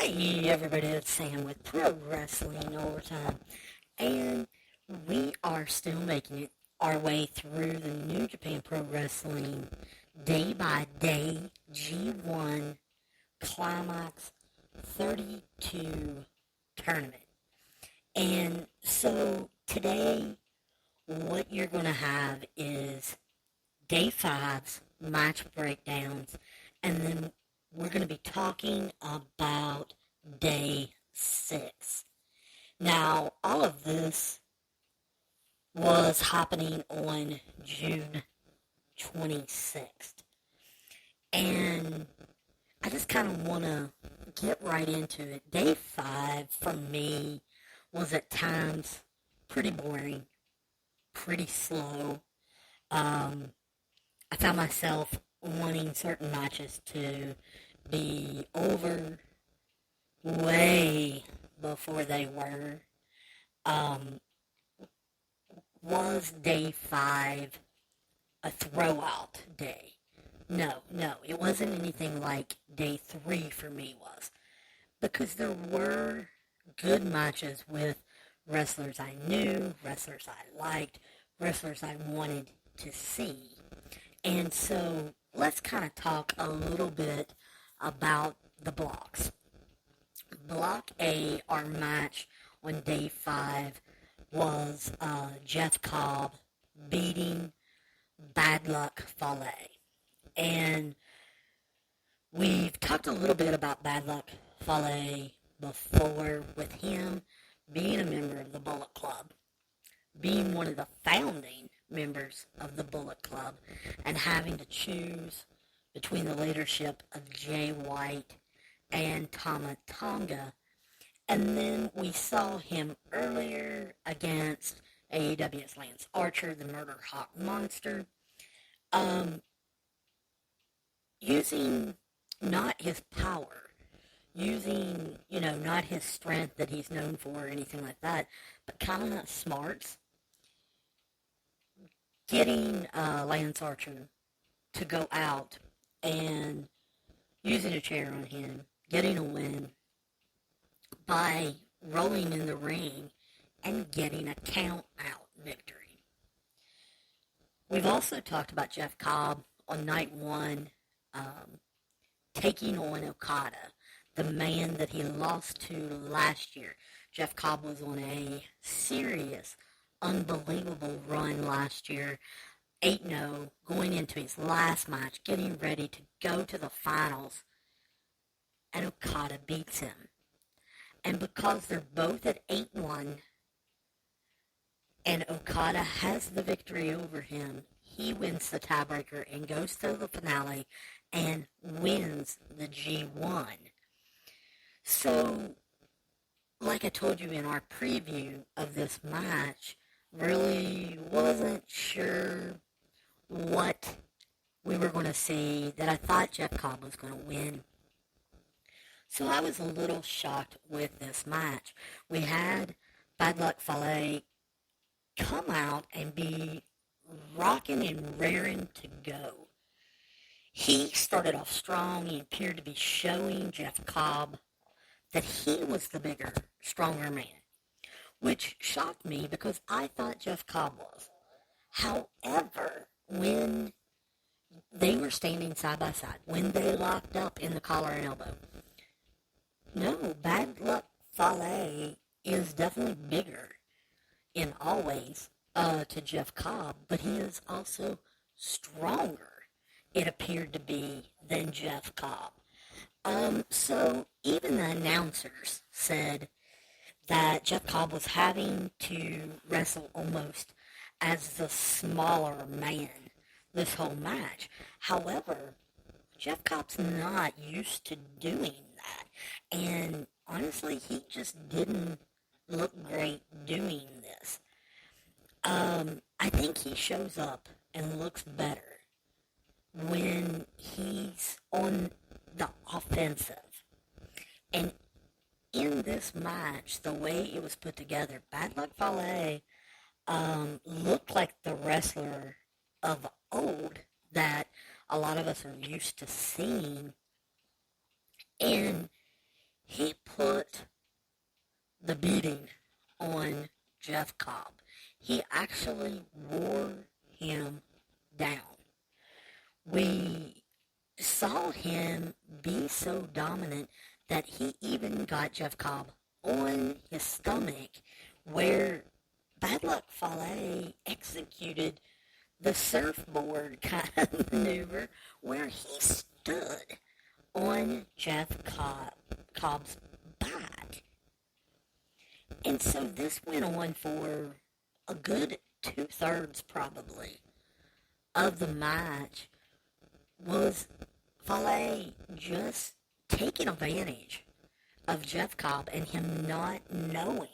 Hey everybody, it's Sam with Pro Wrestling Overtime, and we are still making it our way through the New Japan Pro Wrestling Day by Day G1 Climax 32 tournament. And so today, what you're going to have is Day 5's match breakdowns, and then we're going to be talking about Day 6. Now, all of this was happening on June 26th. And I just kind of want to get right into it. Day 5, for me, was at times pretty boring, pretty slow. I found myself wanting certain matches to be over way before they were. Was Day 5 a throwout day? No, it wasn't anything like Day 3 for me was. Because there were good matches with wrestlers I knew, wrestlers I liked, wrestlers I wanted to see. And so let's kind of talk a little bit about the blocks. Block A, our match on Day 5, was Jeff Cobb beating Bad Luck Fale. And we've talked a little bit about Bad Luck Fale before, with him being a member of the Bullet Club, being one of the founding members of the Bullet Club, and having to choose between the leadership of Jay White and Tama Tonga. And then we saw him earlier against AEW's Lance Archer, the Murder Hawk Monster, using not his power, using, not his strength that he's known for or anything like that, but kind of smarts, getting Lance Archer to go out and using a chair on him, getting a win by rolling in the ring and getting a count-out victory. We've also talked about Jeff Cobb on night 1 taking on Okada, the man that he lost to last year. Jeff Cobb was on a serious, unbelievable run last year, 8-0, going into his last match, getting ready to go to the finals, and Okada beats him. And because they're both at 8-1, and Okada has the victory over him, he wins the tiebreaker and goes to the finale and wins the G1. So, like I told you in our preview of this match, really wasn't sure what we were going to see, that I thought Jeff Cobb was going to win. So I was a little shocked with this match. We had Bad Luck Fale come out and be rocking and raring to go. He started off strong. He appeared to be showing Jeff Cobb that he was the bigger, stronger man, which shocked me because I thought Jeff Cobb was. However, when they were standing side by side, when they locked up in the collar and elbow, no, Bad Luck Fale is definitely bigger in all ways to Jeff Cobb, but he is also stronger, it appeared to be, than Jeff Cobb. So even the announcers said that Jeff Cobb was having to wrestle almost as the smaller man this whole match. However, Jeff Cobb's not used to doing that. And honestly, he just didn't look great doing this. I think he shows up and looks better when he's on the offensive. And in this match, the way it was put together, Bad Luck Fale looked like the wrestler of old that a lot of us are used to seeing. And he put the beating on Jeff Cobb. He actually wore him down. We saw him be so dominant that he even got Jeff Cobb on his stomach, where Bad Luck Fale executed the surfboard kind of maneuver where he stood on Jeff Cobb's back. And so this went on for a good 2/3 probably of the match, was Fale just taking advantage of Jeff Cobb and him not knowing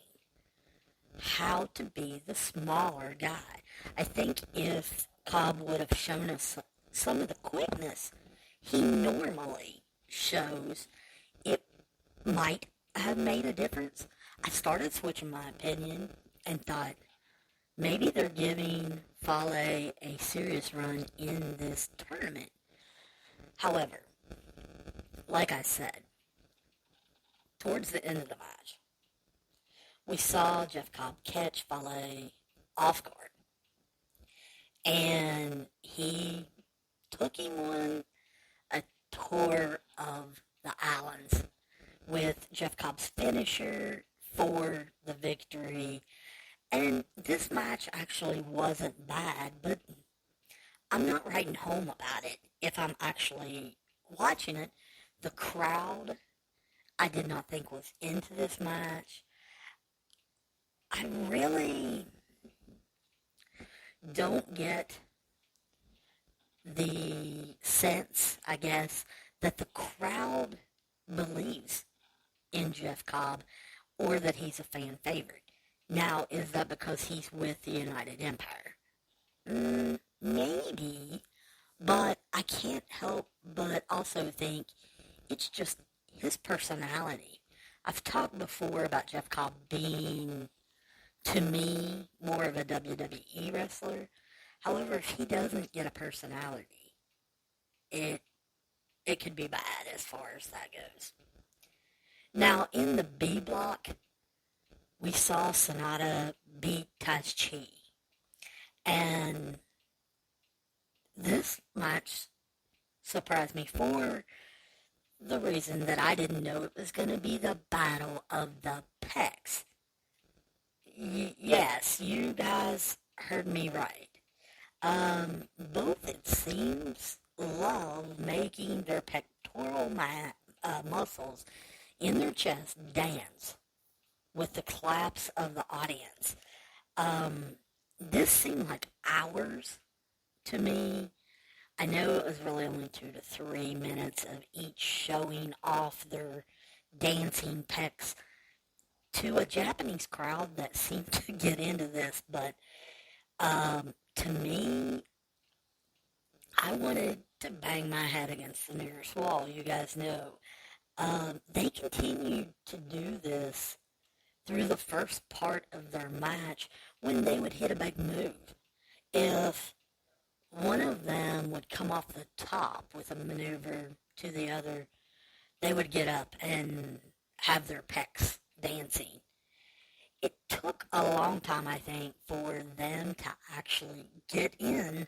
how to be the smaller guy. I think if Cobb would have shown us some of the quickness he normally shows, it might have made a difference. I started switching my opinion and thought maybe they're giving Fale a serious run in this tournament. However, like I said, towards the end of the match, we saw Jeff Cobb catch Fale off guard. And he took him on a tour of the islands with Jeff Cobb's finisher for the victory. And this match actually wasn't bad, but I'm not writing home about it if I'm actually watching it. The crowd, I did not think was into this match. I really don't get the sense, I guess, that the crowd believes in Jeff Cobb or that he's a fan favorite. Now, is that because he's with the United Empire? Maybe, but I can't help but also think it's just his personality. I've talked before about Jeff Cobb being, to me, more of a WWE wrestler. However, if he doesn't get a personality, it could be bad as far as that goes. Now, in the B block, we saw Sonata beat Taichi. And this match surprised me for the reason that I didn't know it was going to be the Battle of the Pecs. Yes, you guys heard me right. Both, it seems, love making their pectoral muscles in their chest dance with the claps of the audience. This seemed like hours to me. I know it was really only 2 to 3 minutes of each showing off their dancing pecs to a Japanese crowd that seemed to get into this, but to me, I wanted to bang my head against the nearest wall. You guys know. They continued to do this through the first part of their match when they would hit a big move. If one of them would come off the top with a maneuver to the other, they would get up and have their pecs dancing. It took a long time, I think, for them to actually get in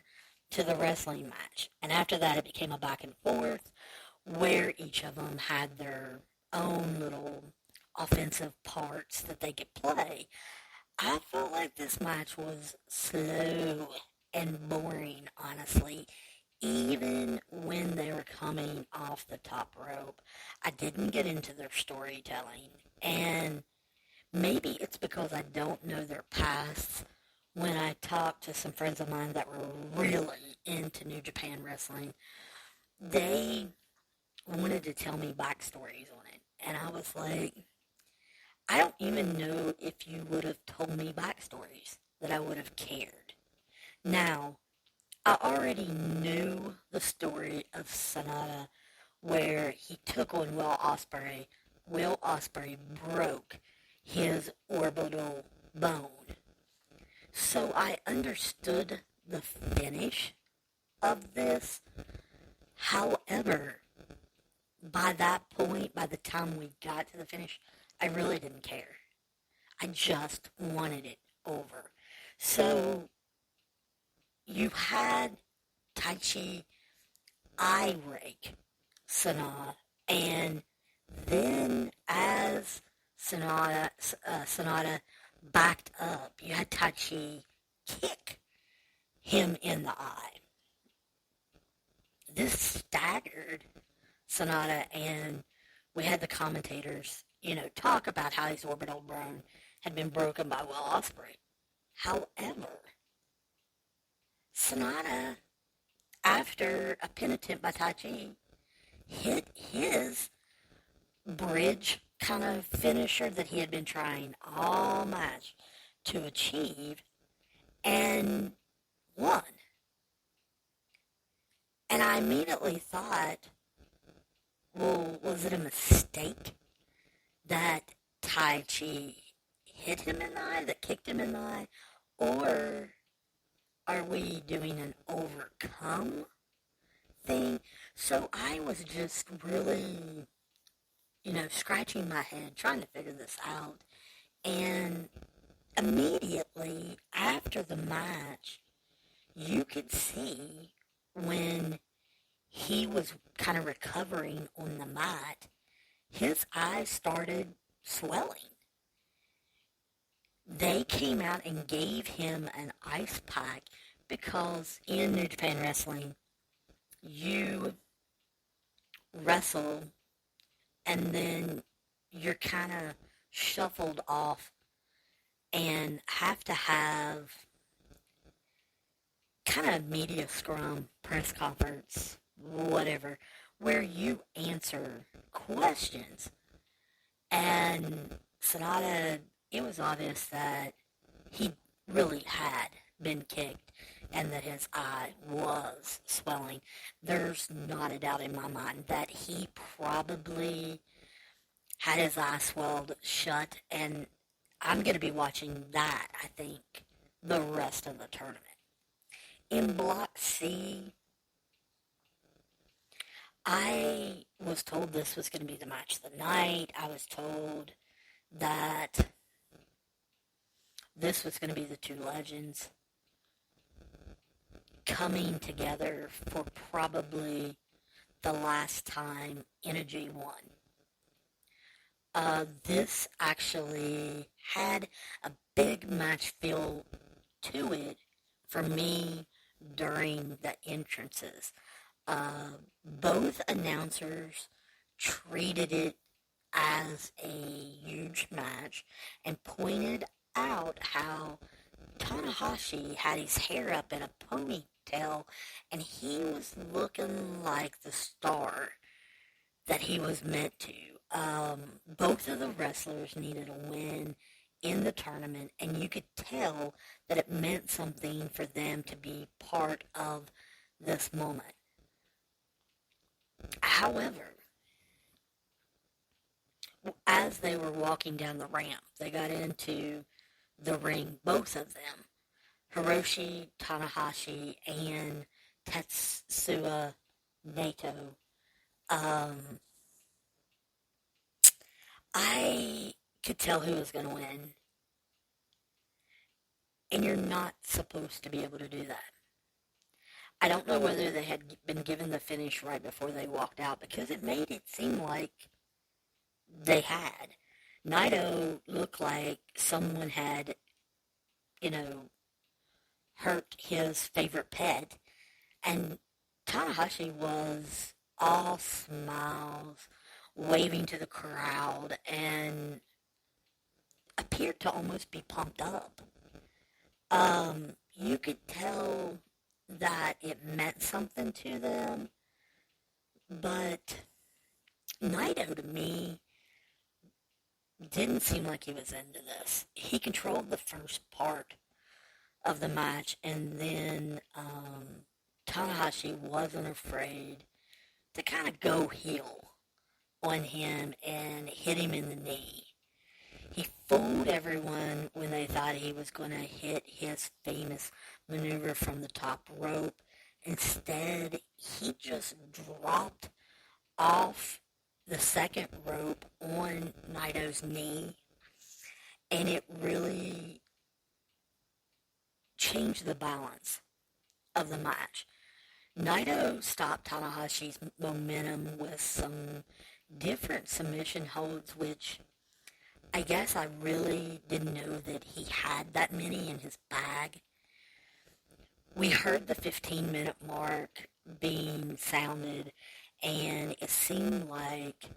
to the wrestling match. And after that, it became a back and forth where each of them had their own little offensive parts that they could play. I felt like this match was slow and boring, honestly, even when they were coming off the top rope. I didn't get into their storytelling, and maybe it's because I don't know their pasts. When I talked to some friends of mine that were really into New Japan Wrestling, they wanted to tell me backstories on it, and I was like, I don't even know if you would have told me backstories that I would have cared. Now, I already knew the story of Sonata where he took on Will Ospreay. Will Ospreay broke his orbital bone. So I understood the finish of this. However, by that point, by the time we got to the finish, I really didn't care. I just wanted it over. So you had Taichi eye rake Sonata, and then as Sonata backed up, you had Taichi kick him in the eye. This staggered Sonata, and we had the commentators, talk about how his orbital bone had been broken by Will Ospreay. However, Sonata, after a pin attempt by Taichi, hit his bridge kind of finisher that he had been trying all match to achieve, and won. And I immediately thought, well, was it a mistake that Taichi hit him in the eye, that kicked him in the eye, or are we doing an overcome thing? So I was just really, scratching my head, trying to figure this out. And immediately after the match, you could see when he was kind of recovering on the mat, his eyes started swelling. They came out and gave him an ice pack because in New Japan Wrestling, you wrestle and then you're kind of shuffled off and have to have kind of media scrum, press conference, whatever, where you answer questions. And Sonata, it was obvious that he really had been kicked and that his eye was swelling. There's not a doubt in my mind that he probably had his eye swelled shut, and I'm going to be watching that, I think, the rest of the tournament. In Block C, I was told this was going to be the match of the night. I was told that this was going to be the two legends coming together for probably the last time in a G1. This actually had a big match feel to it for me during the entrances. Both announcers treated it as a huge match and pointed out how Tanahashi had his hair up in a ponytail and he was looking like the star that he was meant to. Both of the wrestlers needed a win in the tournament, and you could tell that it meant something for them to be part of this moment. However, as they were walking down the ramp, they got into the ring, both of them, Hiroshi Tanahashi and Tetsuya Naito. I could tell who was going to win, and you're not supposed to be able to do that. I don't know whether they had been given the finish right before they walked out, because it made it seem like they had. Naido looked like someone had, hurt his favorite pet, and Tanahashi was all smiles, waving to the crowd, and appeared to almost be pumped up. You could tell that it meant something to them, but Naido, to me, didn't seem like he was into this. He controlled the first part of the match, and then Tanahashi wasn't afraid to kind of go heel on him and hit him in the knee. He fooled everyone when they thought he was going to hit his famous maneuver from the top rope. Instead, he just dropped off the second rope on Naido's knee, and it really changed the balance of the match. Naito stopped Tanahashi's momentum with some different submission holds, which I guess I really didn't know that he had that many in his bag. We heard the 15-minute mark being sounded, and it seemed like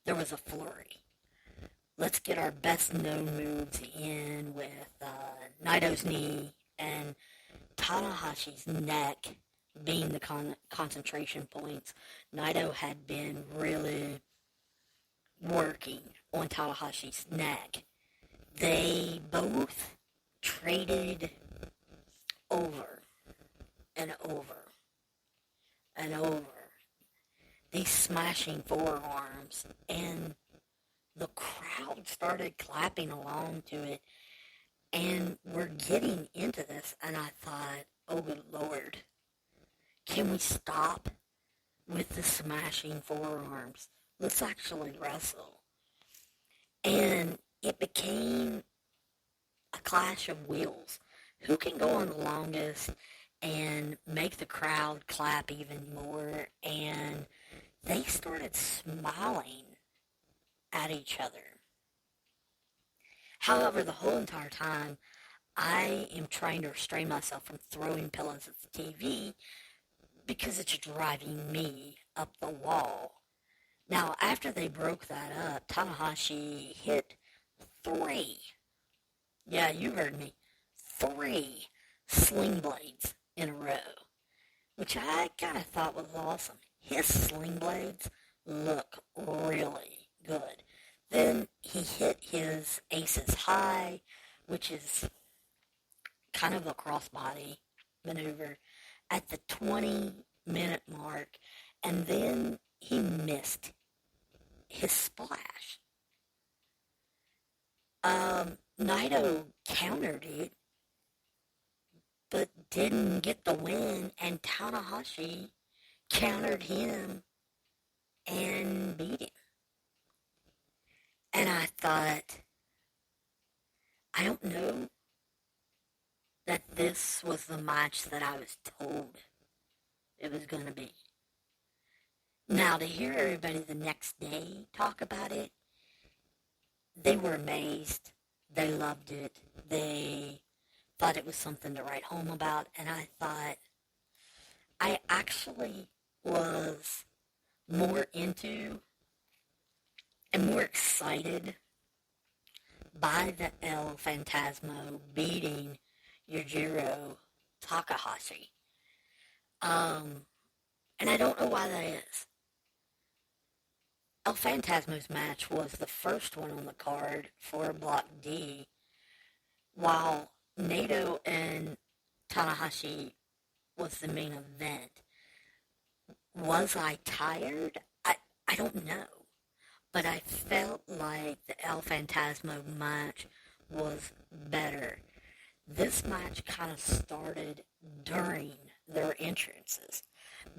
there was a flurry. Let's get our best known moves in with Naito's knee and Tanahashi's neck being the concentration points. Naito had been really working on Tanahashi's neck. They both traded over and over and over these smashing forearms, and the crowd started clapping along to it, and we're getting into this, and I thought, oh good Lord, can we stop with the smashing forearms? Let's actually wrestle. And it became a clash of wills. Who can go on the longest and make the crowd clap even more? And they started smiling at each other. However, the whole entire time, I am trying to restrain myself from throwing pillows at the TV because it's driving me up the wall. Now, after they broke that up, Tanahashi hit 3. Yeah, you heard me. 3 sling blades in a row, which I kind of thought was awesome. His sling blades look really good. Then he hit his aces high, which is kind of a crossbody maneuver, at the 20-minute mark, and then he missed his splash. Naido countered it, but didn't get the win, and Tanahashi countered him and beat him. And I thought, I don't know that this was the match that I was told it was going to be. Now, to hear everybody the next day talk about it, they were amazed. They loved it. They thought it was something to write home about. And I thought, I actually was more into and more excited by the El Phantasmo beating Yujiro Takahashi. And I don't know why that is. El Phantasmo's match was the first one on the card for Block D, while Naido and Tanahashi was the main event. Was I tired? I don't know. But I felt like the El Phantasmo match was better. This match kind of started during their entrances,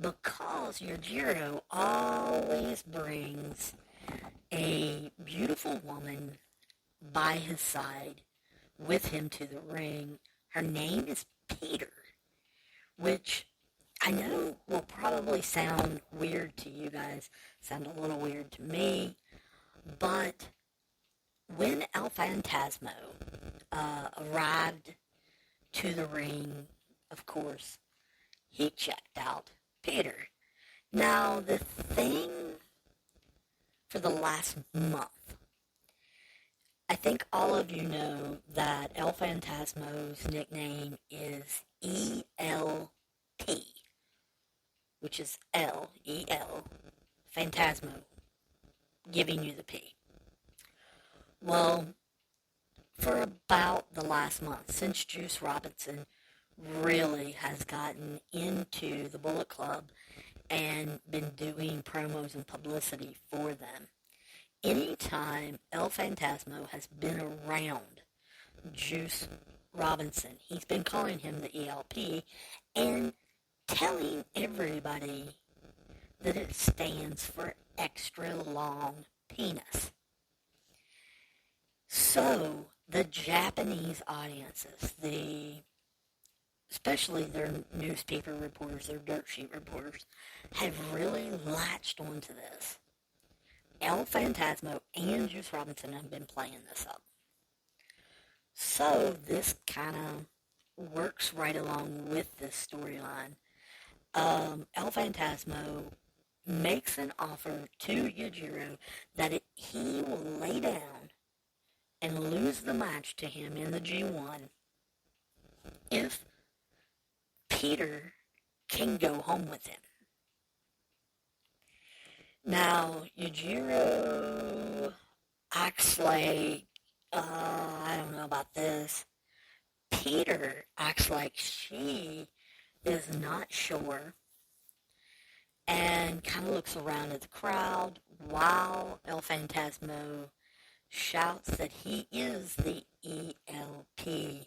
because Yujiro always brings a beautiful woman by his side with him to the ring. Her name is Peter, which I know will probably sound weird to you guys, sound a little weird to me, but when El Phantasmo arrived to the ring, of course, he checked out Peter. Now, the thing for the last month, I think all of you know that El Phantasmo's nickname is ELP, which is L-E-L, Phantasmo, giving you the P. Well, for about the last month, since Juice Robinson really has gotten into the Bullet Club and been doing promos and publicity for them, anytime El Phantasmo has been around Juice Robinson, he's been calling him the ELP and telling everybody that it stands for extra long penis. So the Japanese audiences, especially their newspaper reporters, their dirt sheet reporters, have really latched onto this. El Phantasmo and Juice Robinson have been playing this up. So this kind of works right along with this storyline. El Phantasmo makes an offer to Yujiro that he will lay down and lose the match to him in the G1 if Peter can go home with him. Now, Yujiro acts like, I don't know about this. Peter acts like she is not sure and kind of looks around at the crowd while El Phantasmo shouts that he is the ELP.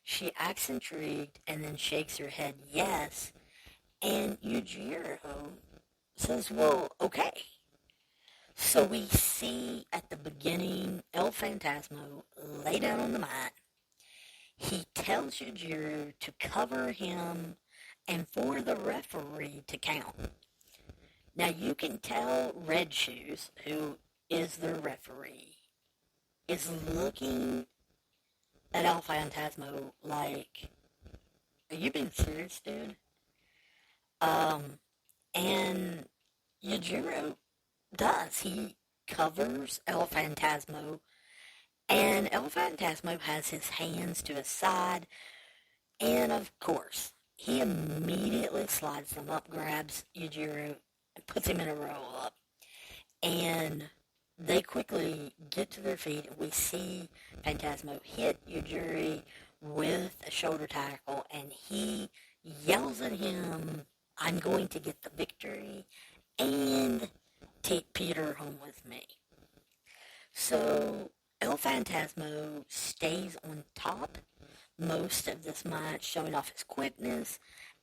She acts intrigued and then shakes her head yes, and Yujiro says, well, okay. So we see at the beginning El Phantasmo lay down on the mat. He tells Yujiro to cover him and for the referee to count. Now you can tell Red Shoes, who is the referee, is looking at El Phantasmo like, are you being serious, dude? And Yujiro does. He covers El Phantasmo, and El Phantasmo has his hands to his side, and of course, he immediately slides them up, grabs Yujiro, and puts him in a roll-up. And they quickly get to their feet, and we see Phantasmo hit Yujiro with a shoulder tackle, and he yells at him, I'm going to get the victory and take Peter home with me. So El Phantasmo stays on top most of this match, showing off his quickness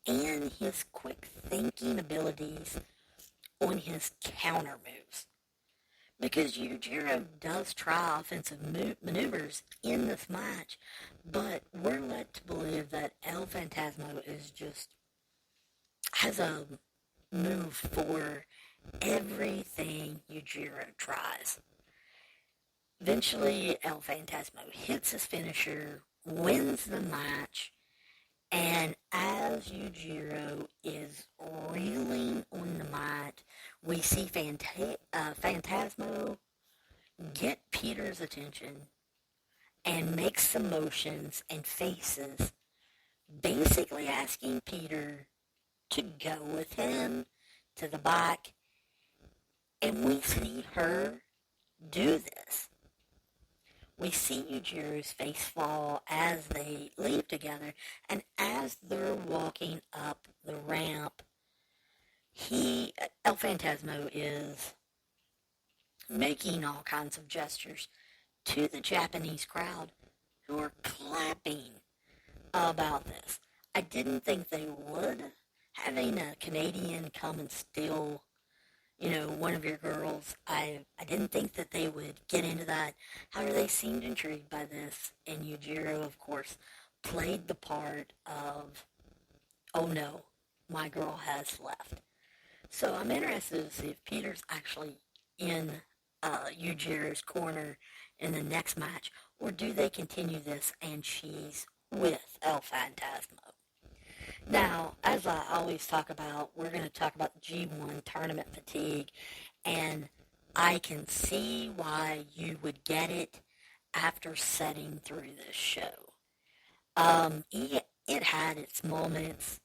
and his quick thinking abilities on his counter moves. Because Yujiro does try offensive maneuvers in this match, but we're led to believe that El Phantasmo has a move for everything Yujiro tries. Eventually, El Phantasmo hits his finisher, wins the match, and as Yujiro is reeling on the mat, we see Phantasmo get Peter's attention and make some motions and faces, basically asking Peter to go with him to the back, and we see her do this. We see Yujiro's face fall as they leave together, and as they're walking up the ramp, El Phantasmo is making all kinds of gestures to the Japanese crowd who are clapping about this. I didn't think they would. Having a Canadian come and steal, one of your girls, I didn't think that they would get into that. However, they seemed intrigued by this, and Yujiro, of course, played the part of, oh no, my girl has left. So I'm interested to see if Peter's actually in Yujiro's corner in the next match, or do they continue this and she's with El Phantasmo? Now, as I always talk about, we're going to talk about the G1 tournament fatigue, and I can see why you would get it after sitting through this show. It had its moments.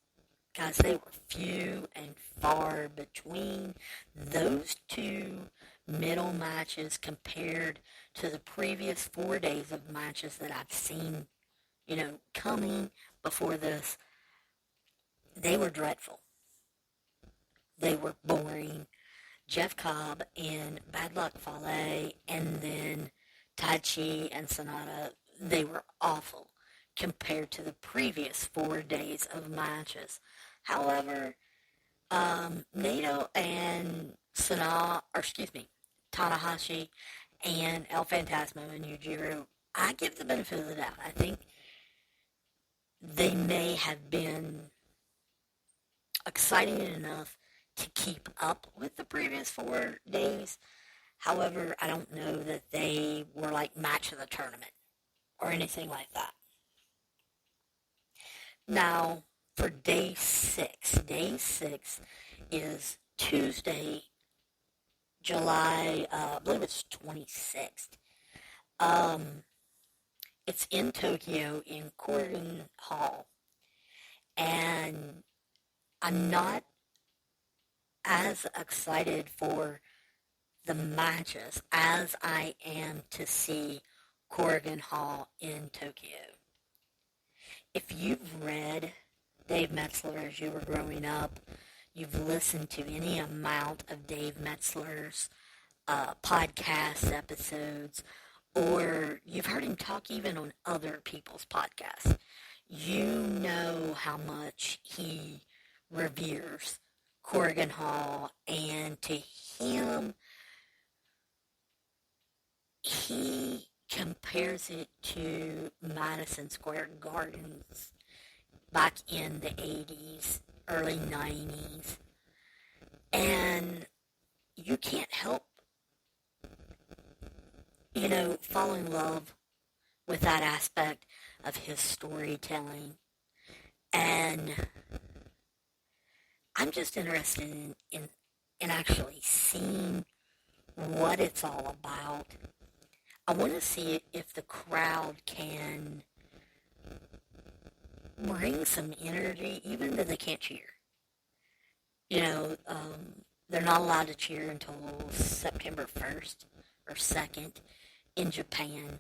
Guys, they were few and far between. Those two middle matches compared to the previous 4 days of matches that I've seen, coming before this, they were dreadful. They were boring. Jeff Cobb in Bad Luck Fale, and then Taichi and Sonata, they were awful compared to the previous 4 days of matches. However, Naido and Tanahashi and El Phantasmo and Yujiro, I give the benefit of the doubt. I think they may have been exciting enough to keep up with the previous 4 days. However, I don't know that they were like match of the tournament or anything like that. Now, for day 6 is Tuesday, July, I believe it's 26th. It's in Tokyo in Korakuen Hall. And I'm not as excited for the matches as I am to see Korakuen Hall in Tokyo. If you've read Dave Metzler as you were growing up, you've listened to any amount of Dave Metzler's podcast episodes, or you've heard him talk even on other people's podcasts, you know how much he reveres Korakuen Hall, and to him, he compares it to Madison Square Gardens back in the 80s, early 90s, and you can't help, fall in love with that aspect of his storytelling. And I'm just interested in actually seeing what it's all about. I want to see if the crowd can bring some energy, even though they can't cheer. They're not allowed to cheer until September 1st or 2nd in Japan.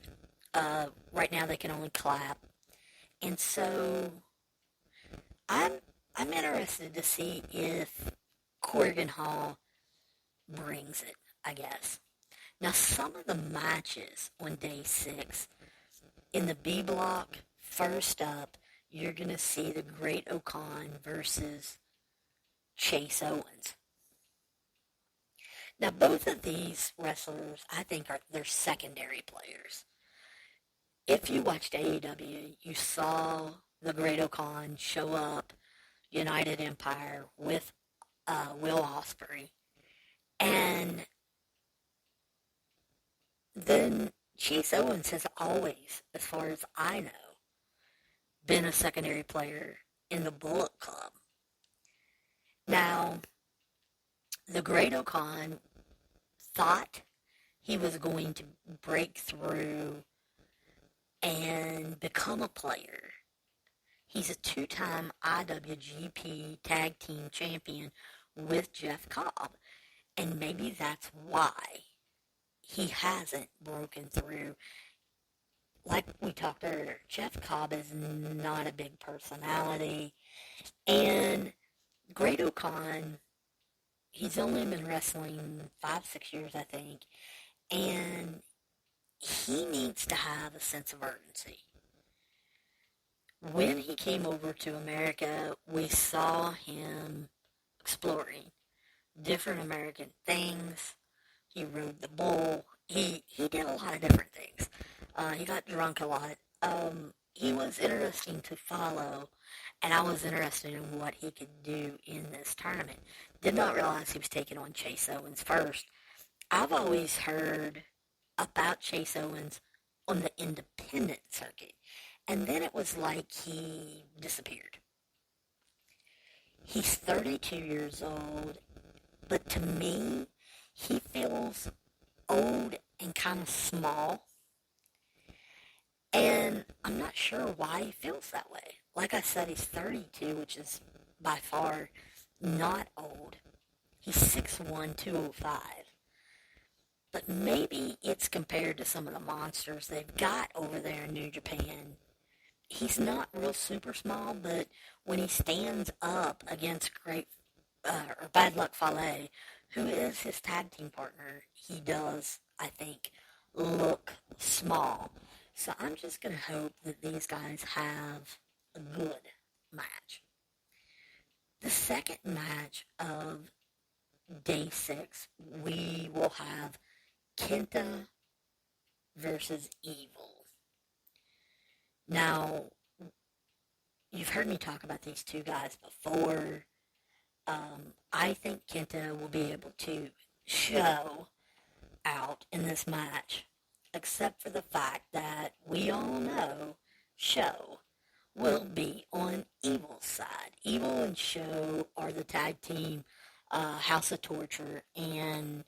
Right now they can only clap. And so I'm interested to see if Korakuen Hall brings it, I guess. Now, some of the matches on day 6, in the B block, first up, you're going to see the Great Okan versus Chase Owens. Now, both of these wrestlers, I think, they're secondary players. If you watched AEW, you saw the Great Okan show up, United Empire, with Will Ospreay. And then Chase Owens has always, as far as I know, been a secondary player in the Bullet Club. Now, the Great Okan thought he was going to break through and become a player. He's a 2-time IWGP Tag Team Champion with Jeff Cobb. And maybe that's why he hasn't broken through. Like we talked earlier, Jeff Cobb is not a big personality. And Great Okan, he's only been wrestling 5-6 years, I think. And he needs to have a sense of urgency. When he came over to America, we saw him exploring different American things. He rode the bull. He did a lot of different things. He got drunk a lot. He was interesting to follow, and I was interested in what he could do in this tournament. Did not realize he was taking on Chase Owens first. I've always heard about Chase Owens on the independent circuit, and then it was like he disappeared. He's 32 years old, but to me, he feels old and kind of small. And I'm not sure why he feels that way. Like I said, he's 32, which is by far not old. He's 6'1", 205. But maybe it's compared to some of the monsters they've got over there in New Japan. He's not real super small, but when he stands up against Bad Luck Fale, who is his tag team partner, he does, I think, look small. So I'm just going to hope that these guys have a good match. The second match of day 6, we will have Kenta versus Evil. Now, you've heard me talk about these two guys before. I think Kenta will be able to show out in this match, except for the fact that we all know Show will be on Evil's side. Evil and Show are the tag team House of Torture, and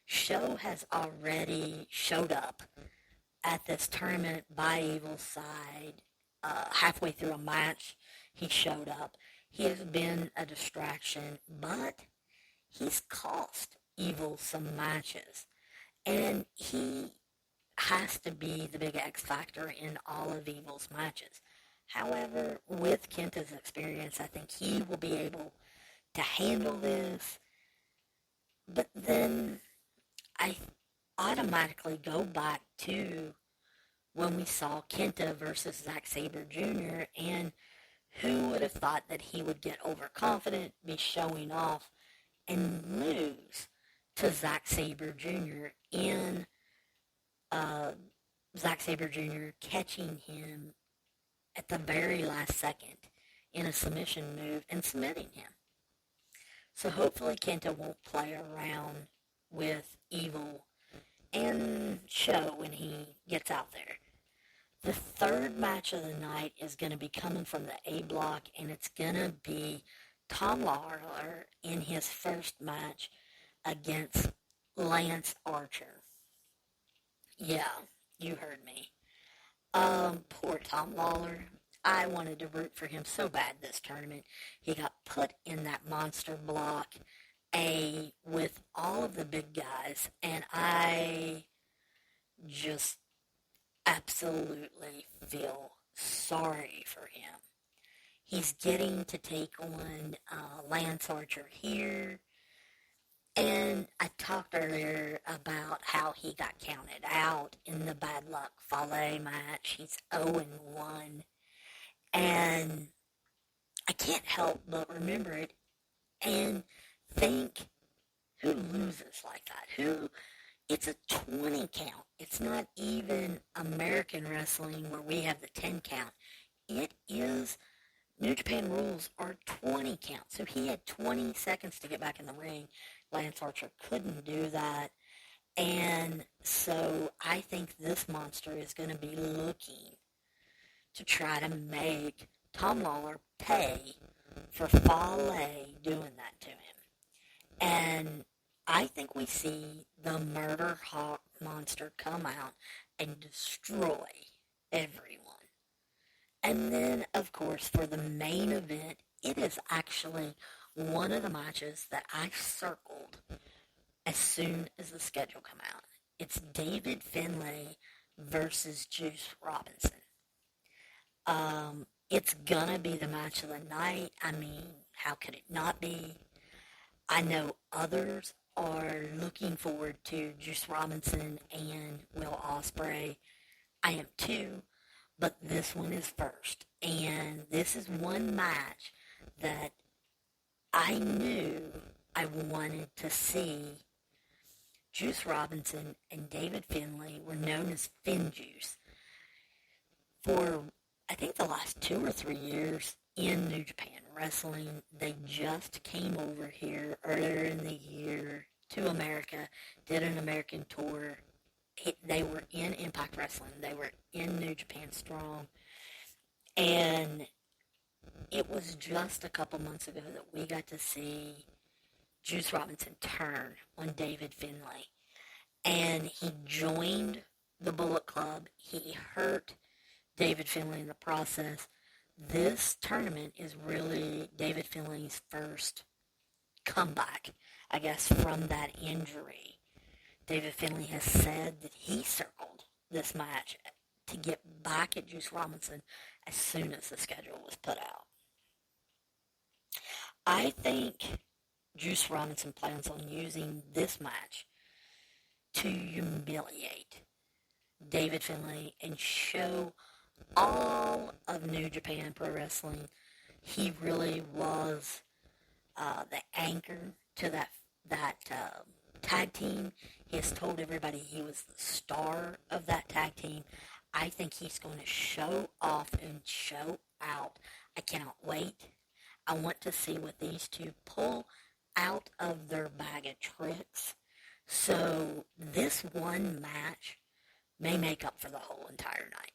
Show has already showed up at this tournament by Evil's side. Halfway through a match, he showed up. He has been a distraction, but he's cost Evil some matches. And he has to be the big X factor in all of Evil's matches. However, with Kenta's experience, I think he will be able to handle this. But then I automatically go back to when we saw Kenta versus Zack Sabre Jr. and who would have thought that he would get overconfident, be showing off, and lose to Zack Sabre Jr. in Zack Sabre Jr. catching him at the very last second in a submission move and submitting him. So hopefully Kenta won't play around with Evil and Show when he gets out there. The third match of the night is going to be coming from the A block, and it's going to be Tom Lawler in his first match against Lance Archer. Yeah, you heard me. Poor Tom Lawler. I wanted to root for him so bad this tournament. He got put in that monster block A with all of the big guys, and I just absolutely feel sorry for him. He's getting to take on Lance Archer here. And I talked earlier about how he got counted out in the Bad Luck Fale match. He's 0-1. And I can't help but remember it and think, who loses like that? It's a 20 count. It's not even American wrestling where we have the 10 count. It is, New Japan rules are 20 count. So he had 20 seconds to get back in the ring. Lance Archer couldn't do that. And so I think this monster is going to be looking to try to make Tom Lawler pay for Fale doing that to him. And I think we see the Murder Hawk monster come out and destroy everyone. And then, of course, for the main event, it is actually one of the matches that I circled as soon as the schedule came out. It's David Finlay versus Juice Robinson. It's gonna be the match of the night. I mean, how could it not be? I know others are looking forward to Juice Robinson and Will Ospreay. I am too, but this one is first. And this is one match that I knew I wanted to see. Juice Robinson and David Finlay were known as Finjuice for, I think, the last 2 or 3 years in New Japan Wrestling. They just came over here earlier in the year to America, did an American tour. They were in Impact Wrestling. They were in New Japan Strong. And it was just a couple months ago that we got to see Juice Robinson turn on David Finlay. And he joined the Bullet Club. He hurt David Finlay in the process. This tournament is really David Finlay's first comeback, I guess, from that injury. David Finlay has said that he circled this match to get back at Juice Robinson as soon as the schedule was put out. I think Juice Robinson plans on using this match to humiliate David Finlay and show all of New Japan Pro Wrestling he really was the anchor to that that tag team. He has told everybody he was the star of that tag team. I think he's going to show off and show out. I cannot wait. I want to see what these two pull out of their bag of tricks. So this one match may make up for the whole entire night.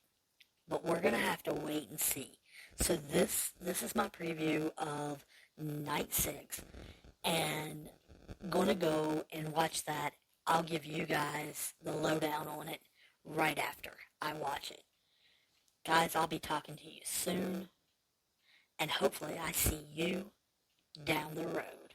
But we're going to have to wait and see. So this is my preview of night 6. And going to go and watch that. I'll give you guys the lowdown on it right after I watch it. Guys, I'll be talking to you soon. And hopefully I see you down the road.